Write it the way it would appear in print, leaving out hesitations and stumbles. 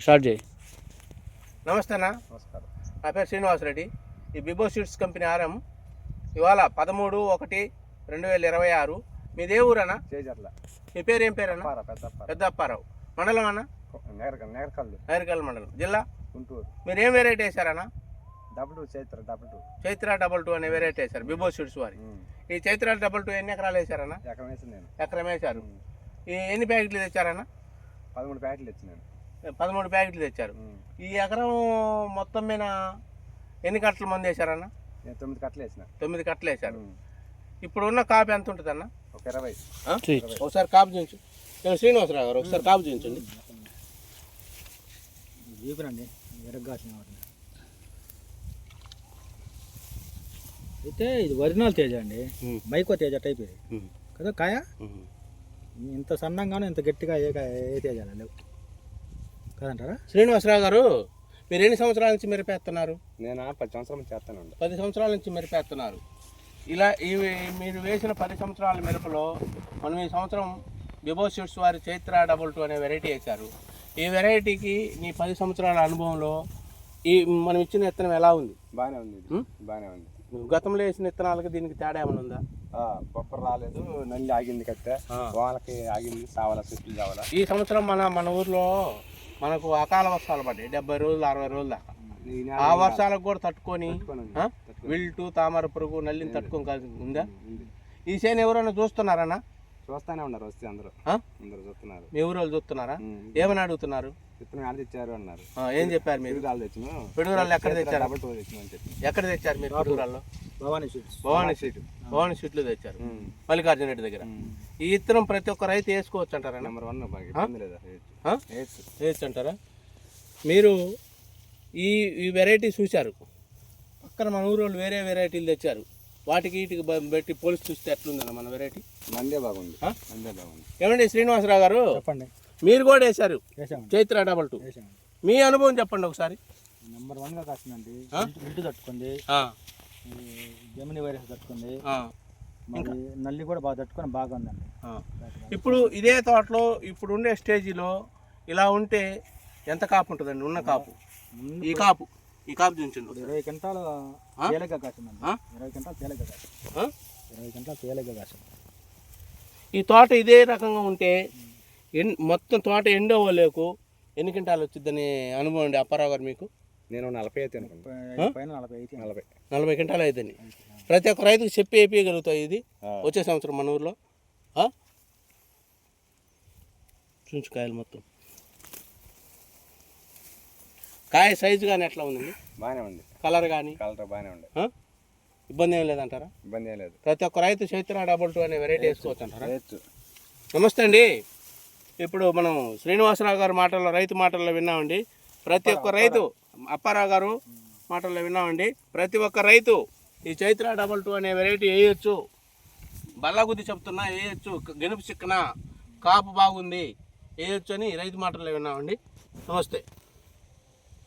Start చేయి. నమస్తే అన్న. నమస్కారం. నా పేరు శ్రీనివాసరెడ్డి. ఈ బిబో సీడ్స్ కంపెనీ ఆర్ఎం ఇవాళ 13/1/2026. మీది ఏ ఊరన్నా? చేజర్ల. మీ పేరు ఏం పేరు అన్న? పెద్ద అప్పారావు. మండలం అన్న? నేరకల్ మండలం. జిల్లా గుంటూరు. మీరు ఏం వెరైటీ వేశారన్న? చైత్ర డబల్ టూ అనే వెరైటీ వేశారు బిబో సీడ్స్ వారి. ఈ చైత్ర డబల్ టూ ఎన్ని ఎకరాలు వేశారన్న? ఎకరం వేశారు. ఈ ఎన్ని ప్యాకెట్లు తెచ్చారన్న? 13 ప్యాకెట్లు తెచ్చినాను. 13 ప్యాకెట్లు తెచ్చారు. ఈ ఎకరం మొత్తం మీద ఎన్ని కట్టల మంది వేశారన్న? 9 కట్టలు వేసిన. 9 కట్టలు వేశారు. ఇప్పుడు ఉన్న కాపు ఎంత ఉంటుంది అన్న? ఒక 20. ఒకసారి కాపు చూపించు. శ్రీనివాసరావు గారు ఒకసారి కాపు చూపించండి. అయితే ఇది ఒరిజినల్ తేజ అండి, మైకో తేజ టైప్ ఇది కదా. కాయ ఇంత సన్నంగానూ ఇంత గట్టిగా ఏ తేజాలు లేవు కదంటారా? శ్రీనివాసరావు గారు మీరు ఎన్ని సంవత్సరాల నుంచి మిరపేస్తున్నారు? నేను 10 సంవత్సరాల నుంచి చేస్తానండి. 10 సంవత్సరాల నుంచి మిరపేస్తున్నారు. ఇలా మీరు వేసిన 10 సంవత్సరాల మిరపలో మనం ఈ సంవత్సరం బిబో సీడ్స్ వారి చైత్ర డబల్ టూ అనే వెరైటీ వేశారు. ఈ వెరైటీకి నీ 10 సంవత్సరాల అనుభవంలో ఈ మనం ఇచ్చిన విత్తనం ఎలా ఉంది? బాగానే ఉంది. బాగానే ఉంది. గతంలో వేసిన విత్తనాలకి దీనికి తేడా ఏమైనా ఉందా? బొప్పర్ రాలేదు, నల్లి ఆగింది, కట్టే వాళ్ళకి ఆగింది, సావాల చెట్లు కావాలా. ఈ సంవత్సరం మన ఊర్లో మనకు అకాల వర్షాలు పడ్డాయి, 70 రోజులు 60 రోజుల దాకా. ఆ వర్షాలకు కూడా తట్టుకొని విల్టు తామర పురుగు నల్లిని తట్టుకొని ఉందా? ఈ చేను ఎవరైనా చూస్తున్నారన్నా? చూస్తానే ఉన్నారు, వస్తే అందరూ చూస్తున్నారు. మీ ఊరు వాళ్ళు చూస్తున్నారా? ఏమని అడుగుతున్నారు? విత్తనం ఆడ తెచ్చారు అన్నారు. ఏం చెప్పారు మీరు? తెచ్చిన పిడుగురాళ్ళు ఎక్కడ తెచ్చారు? ఎక్కడ తెచ్చారు మీరు? పిడుగురాళ్ళు భవానీ సీట్లు తెచ్చారు, మల్లికార్జున రెడ్డి దగ్గర. ఈ విత్తనం ప్రతి ఒక్క రైతు వేసుకోవచ్చు అంటారా? నెంబర్ 1 వేయచ్చు అంటారా? మీరు ఈ వెరైటీ చూశారు, పక్కన మన ఊరు వాళ్ళు వేరే వెరైటీలు తెచ్చారు, వాటికి వీటికి పెట్టి పోలిసి చూస్తే ఎట్లుందన్న మన వెరైటీ? మందే బాగుంది. ఏమండి శ్రీనివాసరావు గారు, చెప్పండి. మీరు కూడా వేశారు చైత్ర డబల్ టూ, మీ అనుభవం చెప్పండి ఒకసారి. నెంబర్ 1గా కాసిందండి. ఇంటి తట్టుకుంది, జమిని వైరస్ తట్టుకుంది, నల్లి కూడా బాగా తట్టుకొని బాగా ఉందండి. ఇప్పుడు ఇదే తోటలో ఇప్పుడు ఉండే స్టేజీలో ఇలా ఉంటే ఎంత కాపు ఉంటుందండి? ఉన్న కాపు, ఈ కాపు చూపించండి. 20 క్వింటాలు తేలిగ్గా కాసిందండి. 20 క్వింటాలు తేలిగ్గా కాసింది. 20 క్వింటాలు తేలిగ్గా కాసింది. ఈ తోట ఇదే రకంగా ఉంటే మొత్తం తోట ఎండోలేకు ఎన్ని క్వింటాలు వచ్చిందని అనుభవం అండి అప్పారావు గారు మీకు? నేను 40 అయితే 40 క్వింటాలు అవుతుంది. ప్రతి ఒక్క రైతుకు చెప్పి వేయగలుగుతాయి ఇది వచ్చే సంవత్సరం మన ఊర్లో. చుంచుకాయలు మొత్తం కాయ సైజు కానీ ఎట్లా ఉందండి? బాగానే ఉంది. కలర్ కానీ బాగానే ఉంది. ఇబ్బంది ఏం లేదంటారా? ఇబ్బంది ఏం లేదు. ప్రతి ఒక్క రైతు చైత్ర డబల్ టూ అనే వెరైటీ వేసుకోవచ్చు అంటారా? నమస్తే అండి. ఇప్పుడు మనం శ్రీనివాసరావు గారి మాటల్లో, రైతు మాటల్లో విన్నామండి. ప్రతి ఒక్క రైతు, అప్పారావు గారు మాటల్లో విన్నామండి. ప్రతి ఒక్క రైతు ఈ చైత్ర డబల్ టూ అనే వెరైటీ వేయచ్చు. బల్లగుద్ది చెప్తున్నా వేయచ్చు. గెనుపు చిక్కన కాపు బాగుంది వేయచ్చు అని రైతు మాటల్లో విన్నామండి. నమస్తే.